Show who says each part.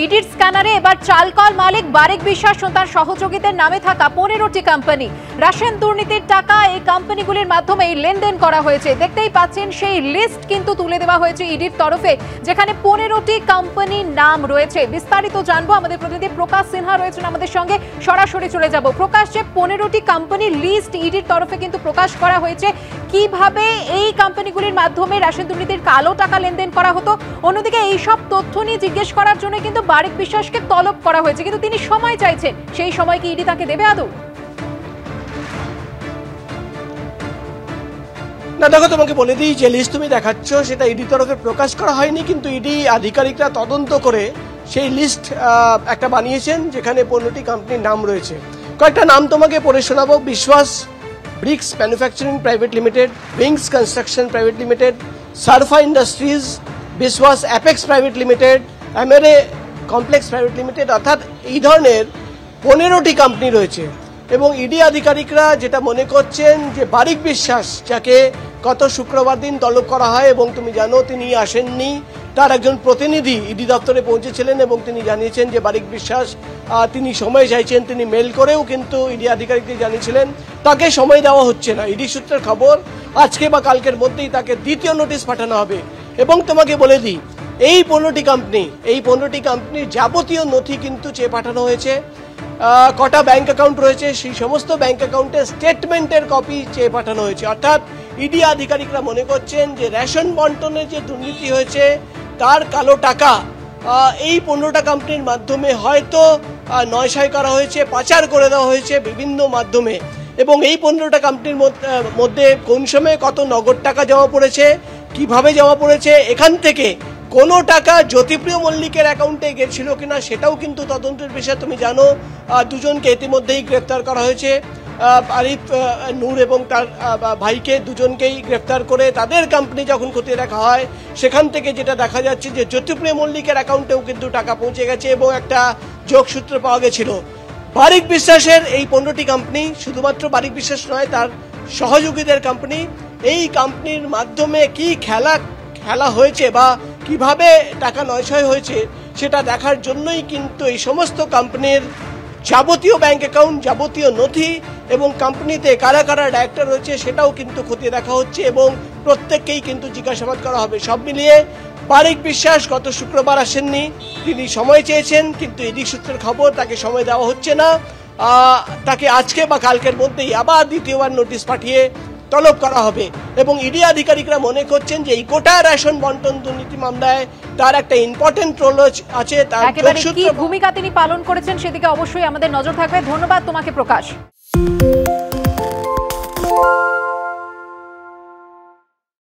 Speaker 1: ইডির স্ক্যানারে এবার চালকল মালিক বারিক বিশ্বাস ও তার সহযোগীদের নামে থাকা 15টি কোম্পানি, রাশন দুর্নীতির টাকা এই কোম্পানিগুলির মাধ্যমে লেনদেন করা হয়েছে। দেখতেই পাচ্ছেন সেই লিস্ট কিন্তু তুলে দেওয়া হয়েছে ইডির তরফে, যেখানে 15টি কোম্পানির নাম রয়েছে। বিস্তারিত জানবো, আমাদের প্রতিনিধি প্রকাশ সিনহা রয়েছেন আমাদের সঙ্গে, সরাসরি চলে যাব। প্রকাশ, যে 15টি কোম্পানির লিস্ট ইডির তরফে কিন্তু প্রকাশ করা হয়েছে, কিভাবে এই কোম্পানিগুলির মাধ্যমে রাশন দুর্নীতির কালো টাকা লেনদেন করা হতো? অন্যদিকে এই সব তথ্য নিয়ে জিজ্ঞেস করার জন্য কিন্তু বারিক বিশ্বাসকে তলব করা হয়েছে, কিন্তু তিনি সময় চাইছেন, সেই সময় কি ইডি তাকে দেবে আদৌ?
Speaker 2: না দেখো, তোমাকে বলে দিই, যে লিস্ট তুমি দেখাচ্ছ সেটা ইডি তরফে প্রকাশ করা হয়নি, কিন্তু ইডি আধিকারিকরা তদন্ত করে সেই লিস্ট একটা বানিয়েছেন, যেখানে 15টি কোম্পানির নাম রয়েছে। কয়েকটা নাম তোমাকে পড়ে শোনাবো। Biswas bricks manufacturing private limited, wings construction private limited, Sarfa industries, Biswas apex private limited, MRA complex private limited, অর্থাৎ এই ধরনের 15টি কোম্পানি রয়েছে। এবং ইডি আধিকারিকরা যেটা মনে করছেন যে বারিক বিশ্বাস, যাকে গত শুক্রবার দিন তলব করা হয় এবং তুমি জানো তিনি আসেননি, তার একজন প্রতিনিধি ইডি দপ্তরে পৌঁছেছিলেন এবং তিনি জানিয়েছেন যে বারিক বিশ্বাস তিনি সময় চাইছেন। তিনি মেল করেও কিন্তু ইডি আধিকারিকদের জানিয়েছিলেন তাকে সময় দেওয়া হচ্ছে না। ইডি সূত্রের খবর আজকে বা কালকের মধ্যেই তাকে দ্বিতীয় নোটিশ পাঠানো হবে। এবং তোমাকে বলে দিই, এই 15টি কোম্পানির যাবতীয় নথি কিন্তু চেয়ে পাঠানো হয়েছে। কটা ব্যাংক অ্যাকাউন্ট রয়েছে সেই সমস্ত ব্যাংক অ্যাকাউন্টের স্টেটমেন্টের কপি চেয়ে পাঠানো হয়েছে। অর্থাৎ ইডি আধিকারিকরা মনে করছেন যে রেশন বন্টনের যে দুর্নীতি হয়েছে তার কালো টাকা এই 15টা কোম্পানির মাধ্যমে হয়তো নয়শাই করা হয়েছে, পাচার করে দেওয়া হয়েছে বিভিন্ন মাধ্যমে। এবং এই 15টা কোম্পানির মধ্যে কোন সময়ে কত নগদ টাকা জমা পড়েছে, কিভাবে জমা পড়েছে, এখান থেকে কোনো টাকা জ্যোতিপ্রিয় মল্লিকের অ্যাকাউন্টে গেছিল কিনা সেটাও কিন্তু তদন্তের বিষয়। তুমি জানো দুজনকে ইতিমধ্যেই গ্রেফতার করা হয়েছে, আরিফ নূর এবং তার ভাইকে, দুজনকেই গ্রেফতার করে তাদের কোম্পানি যখন খতিয়ে দেখা হয় সেখান থেকে যেটা দেখা যাচ্ছে যে জ্যোতিপ্রিয় মল্লিকের অ্যাকাউন্টেও কিন্তু টাকা পৌঁছে গেছে এবং একটা যোগসূত্র পাওয়া গেছিল। বারিক বিশ্বাসের এই 15টি কোম্পানি, শুধুমাত্র বারিক বিশ্বাস নয়, তার সহযোগীদের কোম্পানি, এই কোম্পানির মাধ্যমে কি খেলা হয়েছে বা কিভাবে টাকা নয়শয় হয়েছে সেটা দেখার জন্যই কিন্তু এই সমস্ত কোম্পানির যাবতীয় ব্যাংক অ্যাকাউন্ট, যাবতীয় নথি এবং কোম্পানিতে কারা কারা ডাইরেক্টর রয়েছে সেটাও কিন্তু খতিয়ে দেখা হচ্ছে এবং প্রত্যেককেই কিন্তু জিজ্ঞাসাবাদ করা হবে। সব মিলিয়ে বারিক বিশ্বাস গত শুক্রবার আসেননি, তিনি সময় চেয়েছেন, কিন্তু ইডি সূত্রের খবর তাকে সময় দেওয়া হচ্ছে না। তাকে আজকে বা কালকের মধ্যেই আবার দ্বিতীয়বার নোটিশ পাঠিয়ে তলব করা হবে। এবং ইডি আধিকারিকরা মনে করছেন যে এই গোটা রেশন বন্টন দুর্নীতি মামলায় তার একটা ইম্পর্টেন্ট রোল আছে। তার
Speaker 1: ভূমিকা তিনি পালন করেছেন সেদিকে অবশ্যই আমাদের নজর থাকবে। ধন্যবাদ তোমাকে প্রকাশ।